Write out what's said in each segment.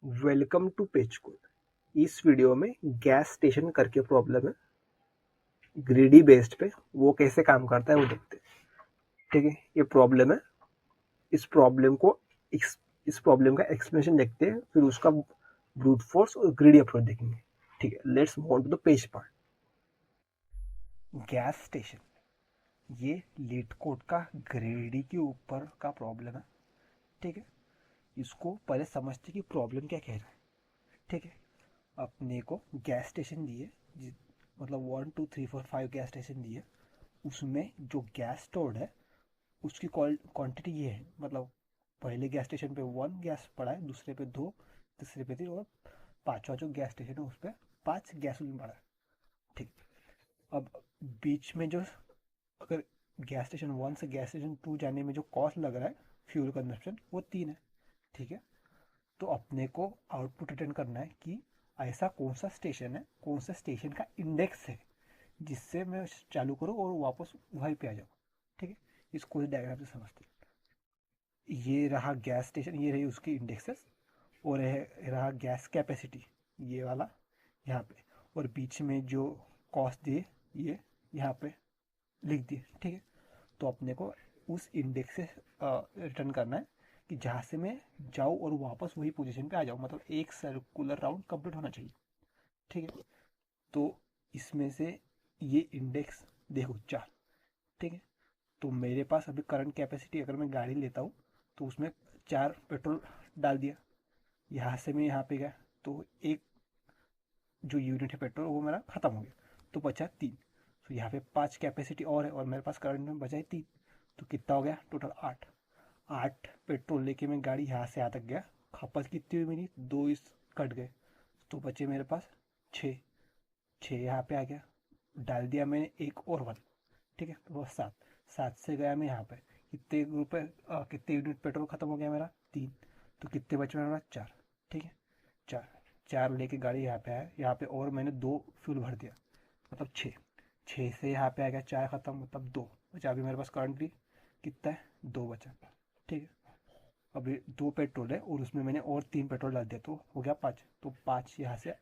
Welcome to page code. इस video में gas station करके प्रॉब्लम है, ग्रीडी बेस्ड पे वो कैसे काम करता है वो देखते हैं। ठीक है, ये प्रॉब्लम है। इस प्रॉब्लम का एक्सप्लेनेशन देखते हैं, फिर उसका ब्रूट फोर्स और ग्रीडी अप्रोच देखेंगे। ठीक है, let's move on to the page part. Gas station, ये लीड कोड का ग्रीडी के ऊपर का प्रॉब्लम है। ठीक है, इसको पहले समझते कि प्रॉब्लम क्या कह रहा है। ठीक है, अपने को गैस स्टेशन दिए, मतलब 1 2 3 4 5 गैस स्टेशन दिए। उसमें जो गैस स्टोर्ड है उसकी क्वांटिटी ये है, मतलब पहले गैस स्टेशन पे 1 गैस पड़ा है, दूसरे पे 2, तीसरे पे 3 और पांचवा जो गैस स्टेशन है उस पर 5 गैस पड़ा है। ठीक, अब बीच में जो अगर गैस स्टेशन 1 से गैस स्टेशन 2 जाने में जो कॉस्ट लग रहा है फ्यूल कंजप्शन वो 3 है। ठीक है, तो अपने को आउटपुट रिटर्न करना है कि ऐसा कौन सा स्टेशन है, कौन सा स्टेशन का इंडेक्स है जिससे मैं चालू करूँ और वापस वहीं पे आ जाऊँ। ठीक है, इसको इस डायग्राम से समझते हैं। ये रहा गैस स्टेशन, ये रही उसकी इंडेक्सेस, और रहा गैस कैपेसिटी ये वाला यहाँ पे, और बीच में जो कॉस्ट दिए ये यहाँ पे लिख दिए। ठीक है, तो अपने को उस इंडेक्स से रिटर्न करना है कि जहाँ से मैं जाऊँ और वापस वही पोजीशन पे आ जाऊँ, मतलब एक सर्कुलर राउंड कंप्लीट होना चाहिए। ठीक है, तो इसमें से ये इंडेक्स देखो 4। ठीक है, तो मेरे पास अभी करंट कैपेसिटी अगर मैं गाड़ी लेता हूँ तो उसमें 4 पेट्रोल डाल दिया, यहाँ से मैं यहाँ पे गया तो एक जो यूनिट है पेट्रोल वो मेरा खत्म हो गया, तो बचा 3। तो यहाँ पे 5 कैपेसिटी और है और मेरे पास करंट में बचा है 3, तो कितना हो गया टोटल 8 पेट्रोल लेके मैं गाड़ी यहाँ से यहाँ तक गया। खपत कितनी हुई मेरी, 2 इस कट गए तो बचे मेरे पास 6 यहाँ पे आ गया, डाल दिया मैंने एक और 1। ठीक है, तो वो 7 से गया मैं यहाँ पे, कितने रुपए कितने यूनिट पेट्रोल खत्म हो गया मेरा 3, तो कितने बचे मेरे पास 4। ठीक है, 4 लेके गाड़ी यहाँ पे आया, यहाँ पे और मैंने 2 फ्यूल भर दिया, मतलब 6 से यहाँ पे आ गया 4 खत्म, मतलब 2 बचा। अभी मेरे पास करंटली कितना है, 2 बचा। ठीक है, अभी 2 पेट्रोल है और उसमें मैंने और 3 पेट्रोल डाल दिया तो हो गया 5, तो 5 यहाँ से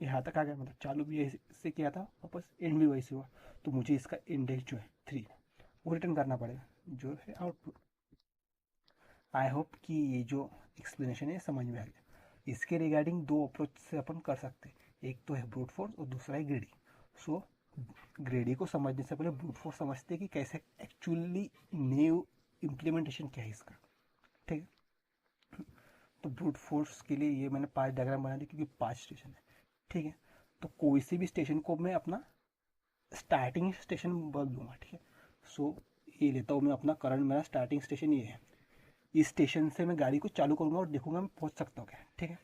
यहाँ तक आ गया, मतलब चालू भी ऐसे किया था वापस एंड भी वैसे हुआ। तो मुझे इसका इंडेक्स जो है 3 वो रिटर्न करना पड़ेगा, जो है आउटपुट। आई होप कि ये जो एक्सप्लेनेशन है समझ में आ गया। इसके रिगार्डिंग 2 अप्रोच से अपन कर सकते हैं, एक तो है ब्रूट फोर्स और दूसरा है ग्रेडी। सो ग्रेडी को समझने से पहले ब्रूट फोर्स समझते हैं कि कैसे एक्चुअली न्यू इम्प्लीमेंटेशन क्या है इसका। ठीक है, तो ब्रूट फोर्स के लिए ये मैंने 5 डायग्राम बना दी क्योंकि 5 स्टेशन है। ठीक है, तो कोई से भी स्टेशन को मैं अपना स्टार्टिंग स्टेशन बोल दूंगा। ठीक है, सो ये लेता हूँ मैं अपना करंट, मेरा स्टार्टिंग स्टेशन ये है। इस स्टेशन से मैं गाड़ी को चालू करूँगा और देखूंगा मैं पहुँच सकता हूँ क्या। ठीक है,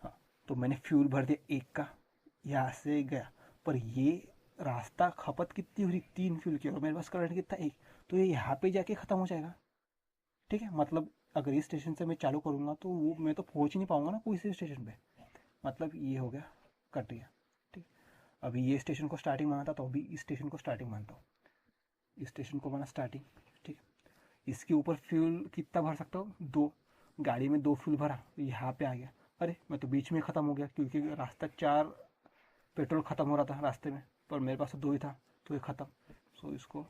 हाँ, तो मैंने फ्यूल भर दिया 1 का, यहाँ से गया, पर ये रास्ता खपत कितनी हुई 3 फ्यूल की और मेरे पास करंट कितना 1, तो ये यहाँ पे जाके ख़त्म हो जाएगा। ठीक है, मतलब अगर इस स्टेशन से मैं चालू करूँगा तो वो मैं तो पहुँच ही नहीं पाऊँगा ना कोई से स्टेशन पे, मतलब ये हो गया, कट गया। ठीक, अभी ये स्टेशन को स्टार्टिंग माना था तो अभी इस स्टेशन को स्टार्टिंग मानता हूँ, इस स्टेशन को माना स्टार्टिंग। ठीक, इसके ऊपर फ्यूल कितना भर सकता हूँ, 2। गाड़ी में 2 फ्यूल भरा तो यहाँ पे आ गया, अरे मैं तो बीच में ख़त्म हो गया क्योंकि रास्ता 4 पेट्रोल ख़त्म हो रहा था रास्ते में, पर मेरे पास तो 2 ही था तो ये ख़त्म। सो इसको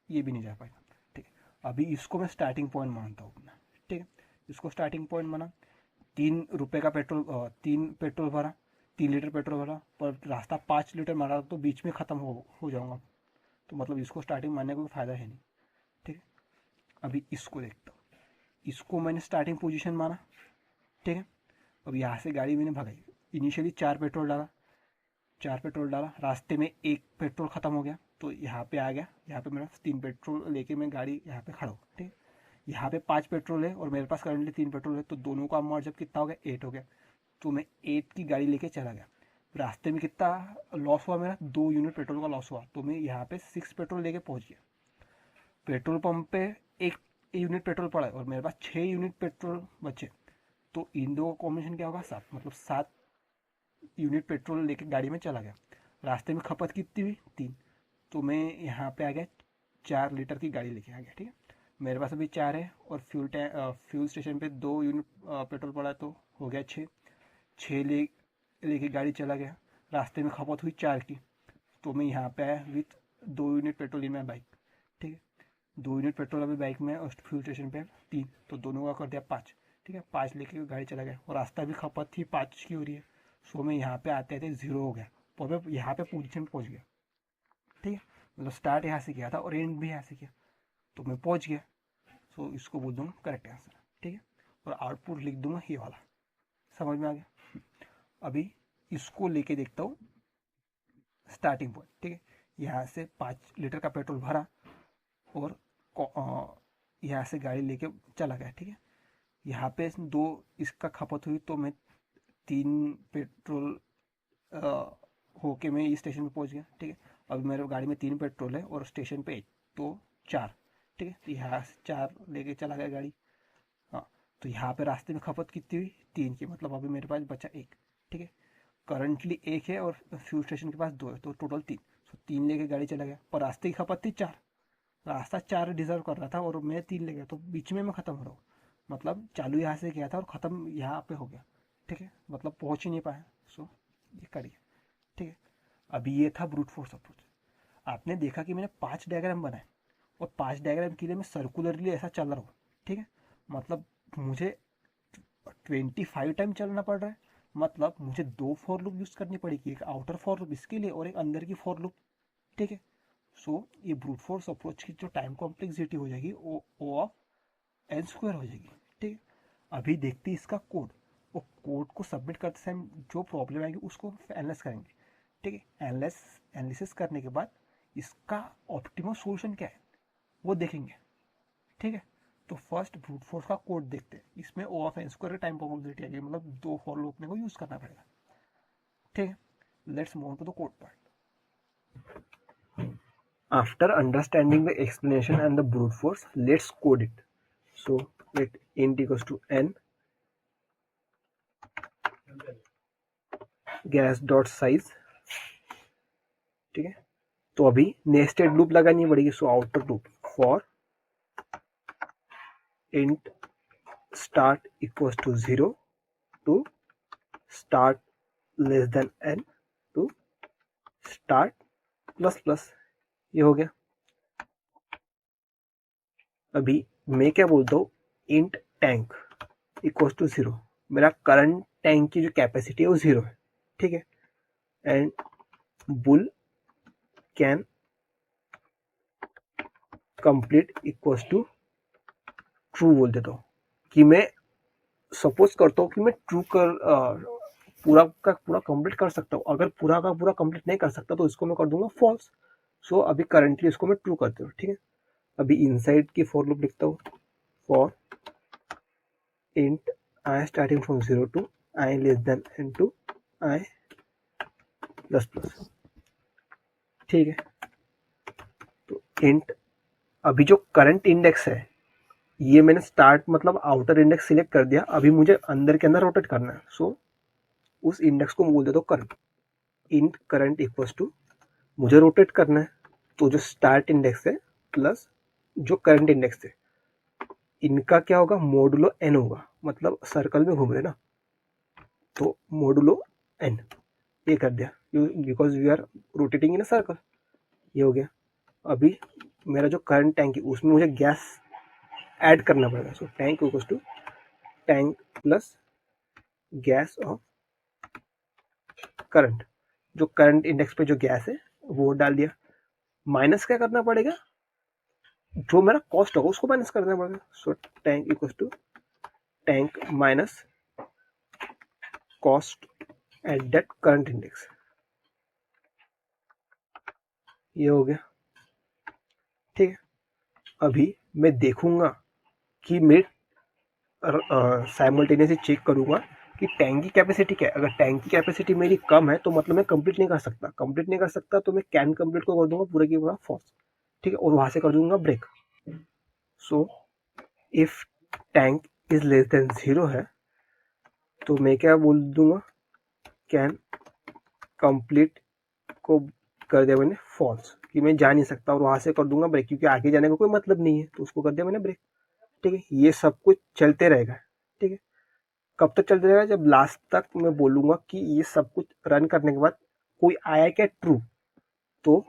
ये भी नहीं जा पाएगा। ठीक है, अभी इसको मैं स्टार्टिंग पॉइंट मानता हूँ अपना। ठीक है, इसको स्टार्टिंग पॉइंट माना, 3 रुपये का पेट्रोल, 3 पेट्रोल भरा, 3 लीटर पेट्रोल भरा, पर रास्ता 5 लीटर मारा तो बीच में ख़त्म हो जाऊँगा, तो मतलब इसको स्टार्टिंग मानने का कोई फ़ायदा है नहीं। ठीक है, अभी इसको देखता हूँ, इसको मैंने स्टार्टिंग पोजीशन माना। ठीक है, अब यहाँ से गाड़ी मैंने भगाई, इनिशियली 4 पेट्रोल डाला, रास्ते में 1 पेट्रोल ख़त्म हो गया तो यहाँ पे आ गया, यहाँ पे मेरा 3 पेट्रोल लेके मैं गाड़ी यहाँ पे खड़ा हूँ। ठीक है, यहाँ पे 5 पेट्रोल है और मेरे पास करंटली 3 पेट्रोल है, तो दोनों का अमाउंट जब कितना हो गया 8 हो गया, तो मैं 8 की गाड़ी लेके चला गया। रास्ते में कितना लॉस हुआ मेरा, 2 यूनिट पेट्रोल का लॉस हुआ, तो मैं यहाँ पे 6 पेट्रोल लेके पहुँच गया। पेट्रोल पंप पे 1 यूनिट पेट्रोल पड़ा है और मेरे पास 6 यूनिट पेट्रोल बचे, तो इन दो कॉम्बिनेशन क्या होगा 7, मतलब 7 यूनिट पेट्रोल लेके गाड़ी में चला गया। रास्ते में खपत कितनी हुई 3, तो मैं यहाँ पे आ गया 4 लीटर की गाड़ी लेके आ गया। ठीक है, मेरे पास अभी 4 है और फ्यूल स्टेशन पे 2 यूनिट पेट्रोल पड़ा तो हो गया 6, 6 लेके गाड़ी चला गया, रास्ते में खपत हुई 4 की, तो मैं यहाँ पे आया with 2 unit petrol in my bike, ठीक है। 2 यूनिट पेट्रोल अभी बाइक में और फ्यूल स्टेशन पे 3, तो दोनों का कर दिया 5, ठीक है। 5 लेके गाड़ी चला गया और रास्ता भी खपत थी 5 की हो रही है, सो मैं यहाँ पे आते आते 0 हो गया, तो मैं यहाँ पे पोजीशन पे पहुँच गया, ठीक है। मतलब स्टार्ट यहाँ से किया था और एंड भी यहाँ से किया, तो मैं पहुँच गया। सो इसको बोल दूंगा करेक्ट आंसर, ठीक है। और आउटपुट लिख दूंगा ये वाला, समझ में आ गया। अभी इसको लेके देखता हूँ स्टार्टिंग पॉइंट, ठीक है। यहाँ से 5 लीटर का पेट्रोल भरा और यहाँ से गाड़ी लेके चला गया, ठीक है। यहाँ पे 2 इसका खपत हुई, तो मैं 3 पेट्रोल होके मैं इस स्टेशन पे पहुँच गया, ठीक है। अभी मेरे गाड़ी में 3 पेट्रोल है और स्टेशन पे 1, तो 4, ठीक है। तो यहाँ से 4 लेके चला गया गाड़ी, हाँ। तो यहाँ पे रास्ते में खपत कितनी हुई 3 की, मतलब अभी मेरे पास बचा 1, ठीक है। करंटली 1 है और फ्यूल स्टेशन के पास 2 है, तो टोटल 3। तो 3 लेके गाड़ी चला गया, पर रास्ते की खपत थी 4, रास्ता 4 डिजर्व कर रहा था और मैं 3 ले गया, तो बीच में मैं ख़त्म हो रहा हूँ। मतलब चालू यहाँ से किया था और ख़त्म यहाँ पे हो गया, ठीक है। मतलब पहुँच ही नहीं पाया, सो ये करिए, ठीक है। अभी ये था ब्रूट फोर्स अप्रोच। आपने देखा कि मैंने 5 डायग्राम बनाए और 5 डायग्राम के लिए मैं सर्कुलरली ऐसा चल रहा हूँ, ठीक है। मतलब मुझे 25 टाइम चलना पड़ रहा है, मतलब मुझे 2 फॉर लूप यूज़ करनी पड़ेगी, एक आउटर फॉर लूप इसके लिए और एक अंदर की फॉर लूप, ठीक है। सो ये ब्रूट फोर्स अप्रोच की जो टाइम कॉम्प्लेक्सिटी हो जाएगी वो ओ ऑफ एन स्क्वायर हो जाएगी, ठीक है। अभी देखते हैं इसका कोड, वो कोड को सबमिट करते टाइम जो प्रॉब्लम आएगी उसको एनालाइज करेंगे, ठीक है। एनालिसिस करने के बाद इसका ऑप्टिमम सॉल्यूशन क्या है वो देखेंगे, ठीक है। तो फर्स्ट ब्रूट फोर्स का कोड देखते हैं, इसमें O of N square time probability आएगी, मतलब 2 फॉर लूप अपने को यूज करना पड़ेगा, ठीक है। Let's move to the code part. After understanding the explanation and the brute force, let's code it. So let int equals to n gas dot size, ठीक है। तो अभी नेस्टेड लूप लगानी पड़ेगी, so outer loop for int start equals to 0 to start less than n to start plus plus, ये हो गया। अभी मैं क्या बोलता हूँ, इंट टैंक इक्वल्स टू 0, मेरा करंट टैंक की जो कैपेसिटी है वो 0 है, ठीक है। And bool can complete equals to true बोल देता हूँ, कि मैं सपोज करता हूँ कि मैं ट्रू कर पूरा का पूरा कंप्लीट कर सकता हूँ। अगर पूरा का पूरा कंप्लीट नहीं कर सकता तो इसको मैं कर दूंगा फॉल्स। सो अभी करंटली इसको मैं ट्रू करता हूँ, ठीक है। अभी इनसाइड की फॉर लूप लिखता हूँ, for int I starting from 0 to I less than N to I plus plus, ठीक है। तो इंट अभी जो करंट इंडेक्स है ये मैंने स्टार्ट मतलब आउटर इंडेक्स सिलेक्ट कर दिया, अभी मुझे अंदर के अंदर रोटेट करना है, सो उस इंडेक्स को बोल देता हूँ current. Int current equals to मुझे रोटेट करना है, तो जो स्टार्ट इंडेक्स है प्लस जो करंट इंडेक्स है इनका क्या होगा, मोडुलो एन होगा, मतलब सर्कल में घूम रहे ना, तो मोडुलो एन ये कर दिया, because we are rotating in a circle, ये हो गया। अभी मेरा जो करंट टैंक है उसमें मुझे गैस ऐड करना पड़ेगा, so tank equals to tank plus gas of current, जो करंट इंडेक्स पे जो गैस है वो डाल दिया। माइनस क्या करना पड़ेगा, जो मेरा कॉस्ट होगा उसको माइनस करना पड़ेगा, so tank equals to tank minus cost at that current index, ये हो गया, ठीक है। अभी मैं देखूंगा कि मैं साइमल्टेनियसली चेक करूंगा कि टैंक की कैपेसिटी क्या है। अगर टैंक की कैपेसिटी मेरी कम है तो मतलब मैं कंप्लीट नहीं कर सकता, तो मैं कैन कंप्लीट को कर दूंगा पूरा की पूरा फॉल्स, ठीक है, और वहां से कर दूंगा break. So if tank is less than 0 है तो मैं क्या बोल दूंगा, कैन कंप्लीट को कर दिया मैंने फॉल्स, कि मैं जा नहीं सकता, और वहां से कर दूंगा ब्रेक, क्योंकि आगे जाने का कोई मतलब नहीं है, तो उसको कर दिया मैंने ब्रेक, ठीक है। ये सब कुछ चलते रहेगा, ठीक है। कब तक चलता रहेगा, जब लास्ट तक मैं बोलूँगा कि ये सब कुछ रन करने के बाद कोई आया क्या ट्रू, तो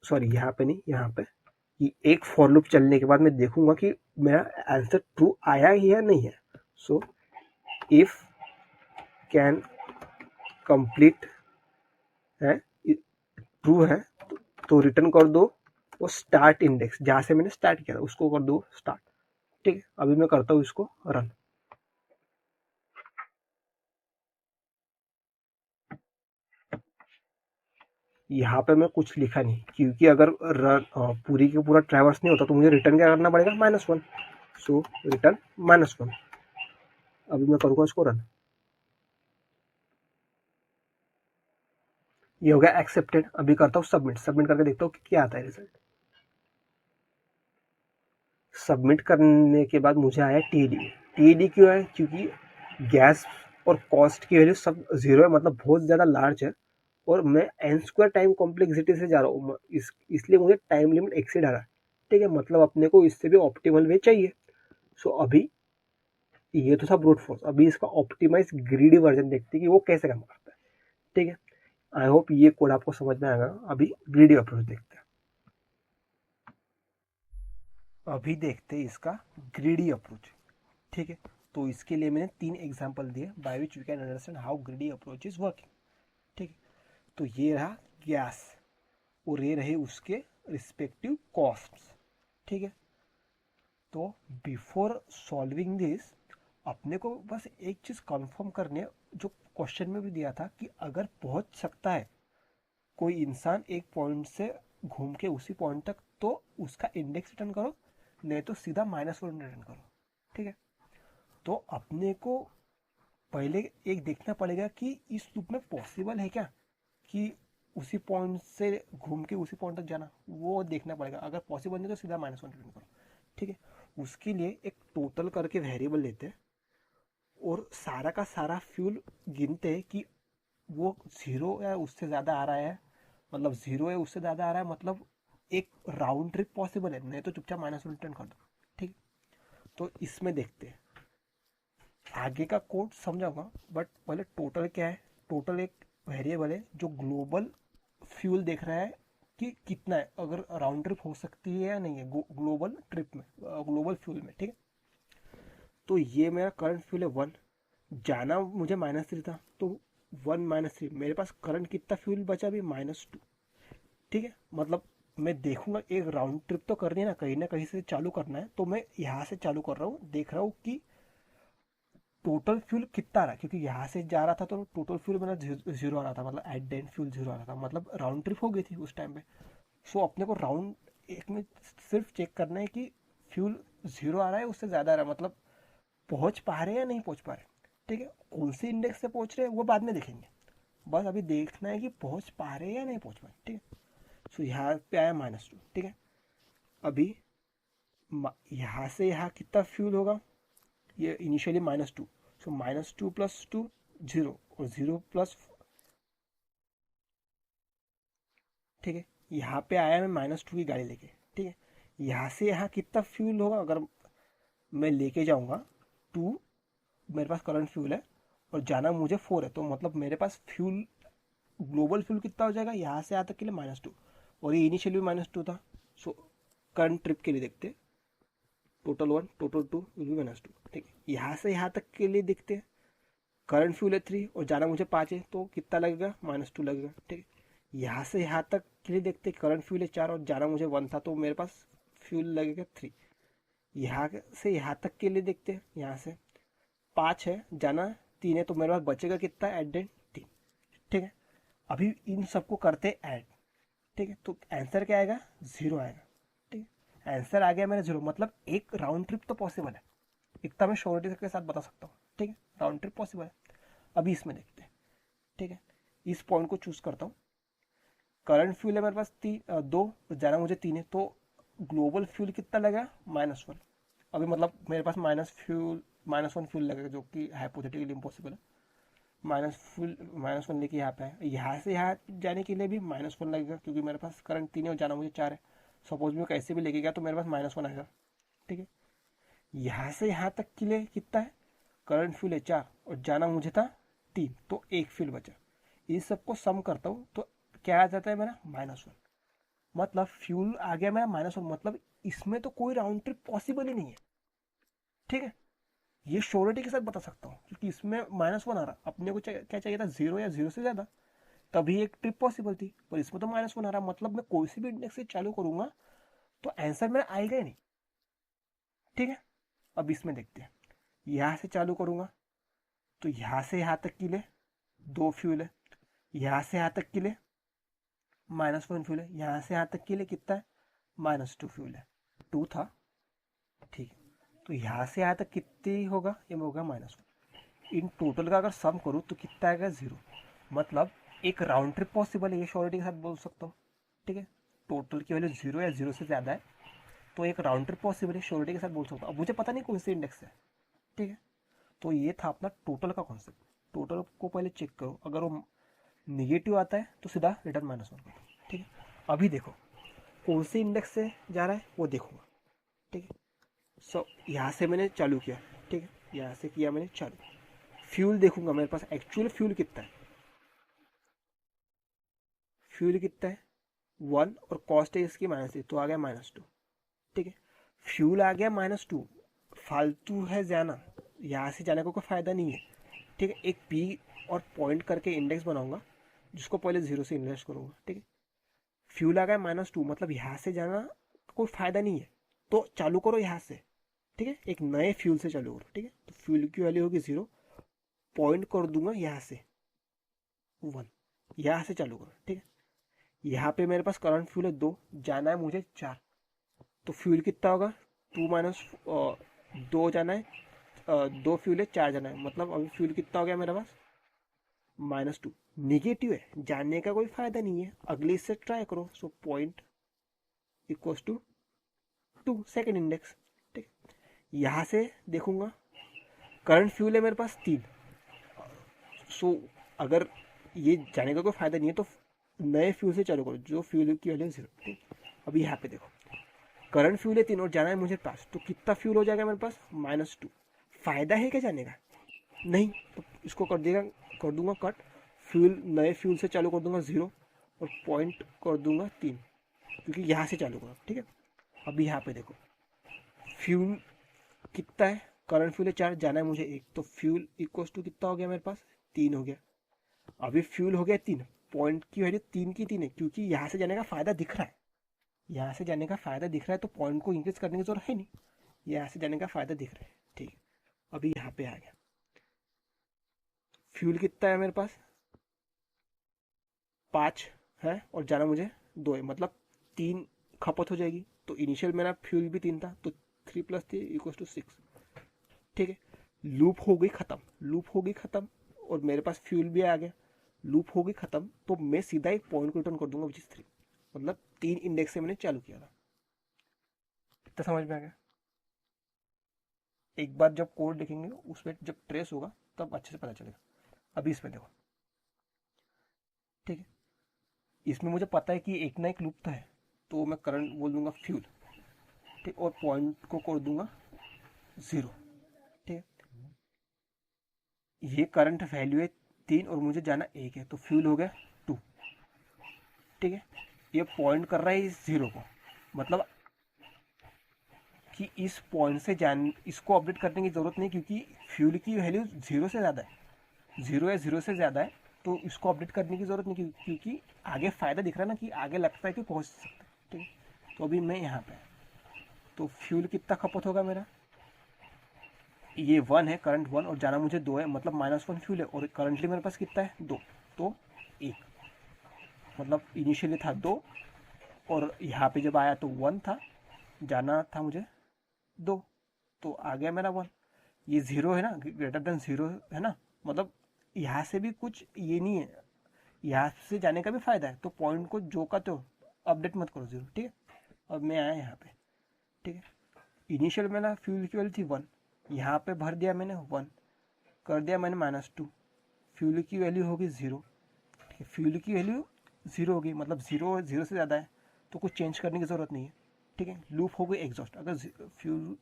सॉरी यहाँ पे नहीं, यहाँ पे कि एक फॉर लूप चलने के बाद मैं देखूंगा कि मेरा आंसर ट्रू आया ही या नहीं है। सो इफ कैन कंप्लीट है, ट्रू है तो रिटर्न कर दो वो स्टार्ट इंडेक्स, जहाँ से मैंने स्टार्ट किया था उसको कर दो स्टार्ट। ठीक है, अभी मैं करता हूँ इसको रन। यहाँ पे मैं कुछ लिखा नहीं, क्योंकि अगर पूरी की पूरा ट्रैवर्स नहीं होता तो मुझे रिटर्न क्या करना पड़ेगा, -1। सो रिटर्न -1। अभी मैं करूँगा इसको रन। ये हो गया एक्सेप्टेड। अभी करता हूँ सबमिट। सबमिट करके देखता हूँ कि क्या आता है रिजल्ट। सबमिट करने के बाद मुझे आया TD। TD क्यों है, क्योंकि गैस और कॉस्ट की वैल्यू सब जीरो है, मतलब बहुत ज़्यादा लार्ज है, और मैं n² टाइम कॉम्प्लेक्सिटी से जा रहा हूँ, इसलिए मुझे टाइम लिमिट एक्सीड आ रहा है। ठीक है, मतलब अपने को इससे भी ऑप्टिमल वे चाहिए। सो अभी ये तो था ब्रूट फोर्स, अभी इसका ऑप्टिमाइज ग्रीडी वर्जन देखते हैं कि वो कैसे काम करता है। ठीक है, आई होप ये कोड आपको समझ में आएगा। अभी ग्रीडी अप्रोच देखते हैं। अभी देखते हैं इसका ग्रीडी अप्रोच। ठीक है, तो इसके लिए मैंने 3 एग्जांपल दिए by which we can understand how greedy approach is working. ठीक है, तो ये रहा गैस और ये रहे उसके रिस्पेक्टिव कॉस्ट्स। ठीक है, तो बिफोर सॉल्विंग दिस अपने को बस एक चीज़ कंफर्म करनी है, जो क्वेश्चन में भी दिया था कि अगर पहुंच सकता है कोई इंसान एक पॉइंट से घूम के उसी पॉइंट तक, तो उसका इंडेक्स रिटर्न करो, नहीं तो सीधा -1 रिटर्न करो। ठीक है, तो अपने को पहले एक देखना पड़ेगा कि इस लूप में पॉसिबल है क्या कि उसी पॉइंट से घूम के उसी पॉइंट तक जाना, वो देखना पड़ेगा। अगर पॉसिबल नहीं तो सीधा -1 रिटर्न करो। ठीक है, उसके लिए एक टोटल करके वेरिएबल लेते हैं और सारा का सारा फ्यूल गिनते हैं कि वो 0 या उससे ज़्यादा आ रहा है, मतलब 0 है उससे ज़्यादा आ रहा है, मतलब एक राउंड ट्रिप पॉसिबल है, नहीं तो चुपचाप -1 रिटर्न कर दो। ठीक, तो इसमें देखते हैं। आगे का कोड समझाऊंगा, बट पहले टोटल क्या है। टोटल एक वेरिएबल है जो ग्लोबल फ्यूल देख रहा है कि कितना है, अगर राउंड ट्रिप हो सकती है या नहीं है ग्लोबल ट्रिप में, ग्लोबल फ्यूल में। ठीक है, तो ये मेरा करंट फ्यूल है 1, जाना मुझे -3 था, तो 1 -3, मेरे पास करंट कितना फ्यूल बचा भी -2। ठीक है, मतलब मैं देखूंगा एक राउंड ट्रिप तो करनी है ना कहीं से चालू करना है, तो मैं यहाँ से चालू कर रहा हूँ, देख रहा हूँ कि टोटल फ्यूल कितना आ रहा है, क्योंकि यहाँ से जा रहा था तो टोटल फ्यूल मेरा 0 आ रहा था, मतलब एट द एंड फ्यूल 0 आ रहा था, मतलब राउंड ट्रिप हो गई थी उस टाइम पे। सो अपने को राउंड एक में सिर्फ चेक करना है कि फ्यूल 0 आ रहा है उससे ज़्यादा आ रहा है, मतलब पहुँच पा रहे हैं या नहीं पहुँच पा रहे। ठीक है, कौन सी इंडेक्स से पहुँच रहे हैं वो बाद में देखेंगे, बस अभी देखना है कि पहुँच पा रहे हैं या नहीं पहुँच पा रहे। ठीक है, सो यहाँ पे आया -2। ठीक है, अभी यहाँ से यहाँ कितना फ्यूल होगा, ये इनिशियली -2, सो -2 + 2 0, और 0 प्लस, ठीक है, यहाँ पे आया मैं -2 की गाड़ी लेके। ठीक है, यहाँ से यहाँ कितना फ्यूल होगा, अगर मैं लेके जाऊँगा 2, मेरे पास करंट फ्यूल है, और जाना मुझे 4 है, तो मतलब मेरे पास फ्यूल, ग्लोबल फ्यूल कितना हो जाएगा यहाँ से यहाँ तक के लिए -2, और ये इनिशियली -2 था। सो करंट ट्रिप के लिए देखते हैं, टोटल 1 टोटल 2 विल बी -2। ठीक है, यहाँ से यहाँ तक के लिए देखते हैं, करंट फ्यूल है 3 और जाना मुझे 5 है, तो कितना लगेगा, -2 लगेगा। ठीक है, यहाँ से यहाँ तक के लिए देखते हैं, करंट फ्यूल है 4 और जाना मुझे 1 था, तो मेरे पास फ्यूल लगेगा 3। यहाँ से यहाँ तक के लिए देखते हैं, यहाँ से 5 है, जाना 3 है, तो मेरे पास बचेगा कितना, एट द एंड 3। ठीक है, अभी इन सबको करते ऐड। ठीक है, तो आंसर क्या आएगा, 0 आएगा। ठीक है, आंसर आ गया मेरा 0, मतलब एक राउंड ट्रिप तो पॉसिबल है, इतना मैं श्योरिटी के साथ बता सकता हूँ। ठीक है, राउंड ट्रिप पॉसिबल है। अभी इसमें देखते हैं। ठीक है, इस पॉइंट को चूज करता हूँ। करंट फ्यूल है मेरे पास 2, जाना मुझे 3 है, तो ग्लोबल फ्यूल कितना लगेगा, -1। अभी मतलब मेरे पास -1 फ्यूल लगेगा, जो कि हाइपोथेटिकली इम्पॉसिबल है। -1 लेके यहाँ पे है, यहाँ से यहाँ जाने के लिए भी -1 लगेगा, क्योंकि मेरे पास करंट 3 है और जाना मुझे 4 है। सपोज मैं कैसे भी लेके गया तो मेरे पास -1 आएगा। ठीक है, यहाँ से यहाँ तक के लिए कितना है, करंट फ्यूल है 4 और जाना मुझे था 3, तो 1 फ्यूल बचा। इस सबको सम करता हूँ तो क्या आ जाता है मेरा -1। मतलब फ्यूल आ गया मेरा -1, मतलब इसमें तो कोई राउंड ट्रिप पॉसिबल ही नहीं है। ठीक है, ये श्योरिटी के साथ बता सकता हूँ क्योंकि इसमें -1 आ रहा। अपने को क्या चाहिए था, 0 या 0 से ज्यादा, तभी एक ट्रिप पॉसिबल थी, पर इसमें तो -1 आ रहा। मतलब मैं कोई सी भी इंडेक्स से चालू करूंगा तो आंसर मेरा आएगा ही नहीं। ठीक है, अब इसमें देखते हैं। यहां से चालू करूंगा तो यहां से यहां तक के लिए 2 फ्यूल है, यहां से यहां तक के लिए -1 फ्यूल है, यहां से यहां तक के लिए कितना है, -2 फ्यूल है। 2 था, ठीक है। तो यहां से यहां तक कितनी होगा, ये होगा -1। इन टोटल का अगर सम करूं तो कितना आएगा, 0। मतलब एक राउंड ट्रिप पॉसिबल है, ये श्योरिटी के साथ बोल सकता हूँ। ठीक है, टोटल की वैल्यू 0 या 0 से ज़्यादा है तो एक राउंड ट्रिप पॉसिबल है, श्योरिटी के साथ बोल सकता हूँ। अब मुझे पता नहीं कौन सी इंडेक्स है। ठीक है, तो ये था अपना टोटल का कॉन्सेप्ट। टोटल को पहले चेक करो, अगर वो निगेटिव आता है तो सीधा रिटर्न -1 करो। ठीक है, अभी देखो कौन से इंडेक्स से जा रहा है वो देखूंगा। ठीक है, सो यहाँ से मैंने चालू किया। ठीक है, यहाँ से किया मैंने चालू। फ्यूल देखूंगा मेरे पास एक्चुअल फ्यूल कितना है। फ्यूल कितना है 1 और कॉस्ट है इसकी -3, तो आ गया -2। ठीक है, फ्यूल आ गया -2, फालतू है जाना, यहाँ से जाने को कोई फायदा नहीं है। ठीक है, एक पी और पॉइंट करके इंडेक्स बनाऊंगा जिसको पहले 0 से इन्वेस्ट करूंगा। ठीक है, फ्यूल आ गया -2, मतलब यहाँ से जाना कोई फायदा नहीं है, तो चालू करो यहाँ से। ठीक है, एक नए फ्यूल से चालू करो। ठीक है, तो फ्यूल की वैल्यू होगी 0, पॉइंट कर दूंगा यहाँ से 1, यहाँ से चालू करो। ठीक है, यहाँ पे मेरे पास करंट फ्यूल है 2, जाना है मुझे 4, तो फ्यूल कितना होगा, 2 - 2 जाना है, 2 फ्यूल है 4 जाना है, मतलब अभी फ्यूल कितना हो गया मेरे पास, -2। निगेटिव है, जानने का कोई फायदा नहीं है, अगले इससे ट्राई करो। So point equals to 2, second index. ठीक, यहाँ से देखूंगा करंट फ्यूल है मेरे पास 3। सो अगर ये जाने का कोई फायदा नहीं है तो नए फ्यूल से चालू करो जो फ्यूल की वैल्यू 0। ठीक, अभी यहाँ पे देखो करंट फ्यूल है 3 और जाना है मुझे 5, तो कितना फ्यूल हो जाएगा मेरे पास, -2। फायदा है क्या जाने का, नहीं, तो इसको कर दूंगा कट। फ्यूल नए फ्यूल से चालू कर दूंगा 0 और पॉइंट कर दूंगा 3, क्योंकि यहाँ से चालू करो। ठीक है, अभी यहाँ पे देखो फ्यूल कितना है, करंट फ्यूल है 4, जाना है मुझे 1, तो फ्यूल इक्वल्स टू कितना हो गया मेरे पास, 3 हो गया। अभी फ्यूल हो गया 3, पॉइंट की वैल्यू 3 की 3 है, क्योंकि यहाँ से जाने का फायदा दिख रहा है। यहाँ से जाने का फायदा दिख रहा है तो पॉइंट को इंक्रीज करने की जरूरत है नहीं, यहाँ से जाने का फायदा दिख रहा है। ठीक है, अभी यहाँ पे आ गया फ्यूल कितना है मेरे पास, 5 है और जाना मुझे 2 है, मतलब 3 खपत हो जाएगी। तो इनिशियल मेरा फ्यूल भी 3 था, तो 3 + 3 = 6। ठीक है, लूप हो गई खत्म, लूप हो गई खत्म और मेरे पास फ्यूल भी आ गया, लूप हो गई खत्म। तो मैं सीधा एक पॉइंट को रिटर्न कर दूंगा विच इज 3, मतलब 3 इंडेक्स से मैंने चालू किया था। इतना समझ में आ गया। एक बार जब कोड लिखेंगे उसमें जब ट्रेस होगा तब अच्छे से पता चलेगा। अभी इसमें देखो, ठीक है, इसमें मुझे पता है कि एक ना एक लूप है, तो मैं करंट बोल दूंगा फ्यूल। ठीक, और पॉइंट को कर दूंगा 0। ठीक है, ये करंट वैल्यू है 3 और मुझे जाना 1 है, तो फ्यूल हो गया 2। ठीक है, ये पॉइंट कर रहा है इस 0 को, मतलब कि इस पॉइंट से इसको अपडेट करने की जरूरत नहीं, क्योंकि फ्यूल की वैल्यू 0 से ज़्यादा है, 0 या 0 से ज़्यादा है, तो इसको अपडेट करने की जरूरत नहीं, क्योंकि आगे फायदा दिख रहा है ना कि आगे लगता है कि पहुंच सकता है। ठीक है, तो अभी मैं यहाँ पे, तो फ्यूल कितना खपत होगा मेरा, ये 1 है, करंट 1 और जाना मुझे 2 है, मतलब -1 फ्यूल है और करंटली मेरे पास कितना है 2, तो 1, मतलब इनिशियली था 2 और यहाँ पे जब आया तो 1 था, जाना था मुझे 2, तो आ गया मेरा 1। ये 0 है ना, ग्रेटर देन 0 है ना, मतलब यहाँ से भी कुछ ये नहीं है, यहाँ से जाने का भी फायदा है, तो पॉइंट को जो का तो अपडेट मत करो 0। ठीक है, अब मैं आया यहाँ पे। ठीक है, इनिशियल मेरा फ्यूल की वैल्यू थी 1, यहाँ पे भर दिया मैंने 1, कर दिया मैंने -2, फ्यूल की वैल्यू होगी 0। ठीक है, फ्यूल की वैल्यू 0 होगी, मतलब 0 से ज़्यादा है तो कुछ चेंज करने की ज़रूरत नहीं है। ठीक है, लूप हो गई एग्जॉस्ट, अगर फ्यूल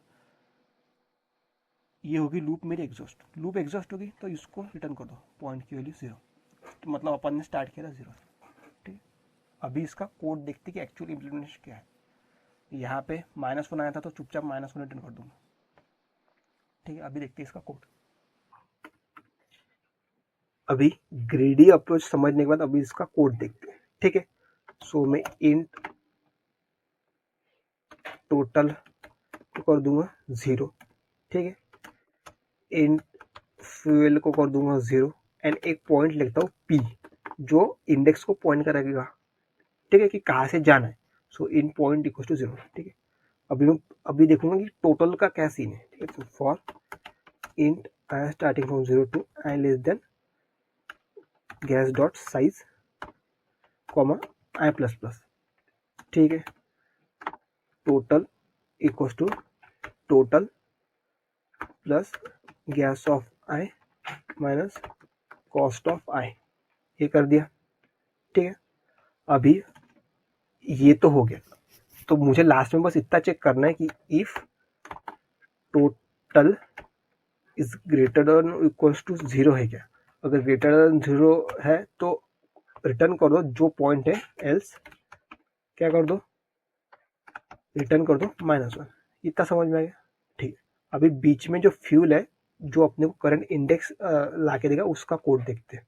ये होगी लूप मेरी एग्जॉस्ट, लूप एग्जॉस्ट होगी तो इसको रिटर्न कर दो, पॉइंट की वैल्यू 0, तो मतलब अपन ने स्टार्ट किया था 0। ठीक है, अभी इसका कोड देखते कि एक्चुअल इम्प्लीमेंटेशन क्या है। यहाँ पे -1 आया था तो चुपचाप -1 रिटर्न कर दूंगा। ठीक है, अभी देखते हैं इसका कोड। अभी ग्रेडी अप्रोच समझने के बाद अभी इसका कोड देखते हैं। ठीक है, सो मैं इंट टोटल कर दूंगा 0। ठीक है, इंट फ्यूल को कर दूंगा 0 एंड एक पॉइंट लिखता हूँ p जो इंडेक्स को पॉइंट करेगा। ठीक है, कि कहाँ से जाना है। सो इन पॉइंट इक्वल टू 0। ठीक है, अभी देखूंगा कि टोटल का क्या सीन है। ठीक है, for int I starting from 0 to I less than gas dot size comma I plus plus. ठीक है, total equal to total plus gas of I minus cost of I, ये कर दिया। ठीक है, अभी ये तो हो गया, तो मुझे लास्ट में बस इतना चेक करना है कि if total is greater than equals to 0 है क्या। अगर ग्रेटर देन 0 है तो रिटर्न कर दो जो पॉइंट है, एल्स क्या कर दो, रिटर्न कर दो -1। इतना समझ में आ गया। ठीक है, अभी बीच में जो फ्यूल है जो अपने को करंट इंडेक्स ला के देगा उसका कोड देखते हैं।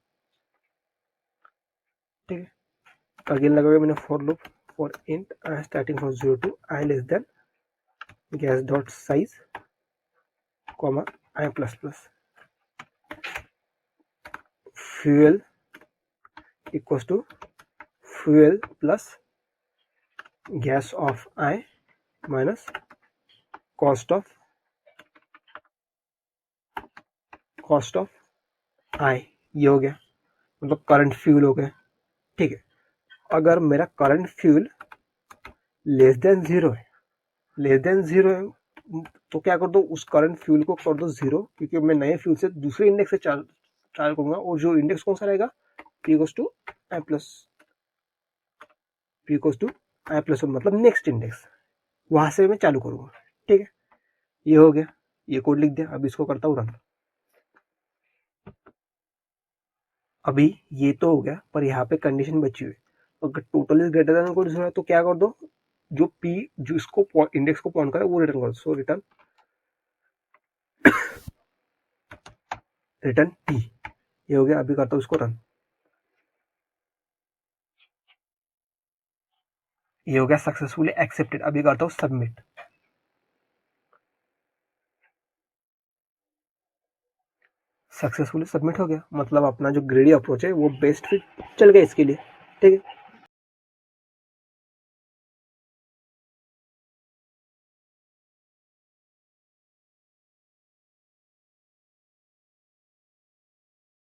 ठीक है, अगेन लगाओगे मैंने for loop for int I starting from 0 to I less than gas dot size comma I plus plus, fuel equals to fuel plus gas of I minus cost of I. ये हो गया, मतलब current fuel हो गया। ठीक है, अगर मेरा करंट फ्यूल लेस देन 0 है, तो क्या कर दो, उस करंट फ्यूल को कर दो 0, क्योंकि मैं नए फ्यूल से दूसरे इंडेक्स से चार्ज करूंगा। और जो इंडेक्स कौन सा रहेगा, p equals to I plus 1, मतलब नेक्स्ट इंडेक्स, वहां से मैं चालू करूंगा। ठीक है, ये हो गया, ये कोड लिख दिया। अब इसको करता हूँ रन। अभी ये तो हो गया, पर यहाँ पे कंडीशन बची हुई, अगर total is greater than equal to 0 तो क्या कर दो, जो p जो इसको इंडेक्स को पॉइंट करे वो रिटर्न कर दो। सो रिटर्न p, ये हो गया। अभी करता हूँ इसको रन। ये हो गया सक्सेसफुली एक्सेप्टेड। अभी करता हूँ सबमिट। सक्सेसफुली सबमिट हो गया, मतलब अपना जो ग्रेडी अप्रोच है वो बेस्ट फिट चल गया इसके लिए। ठीक है,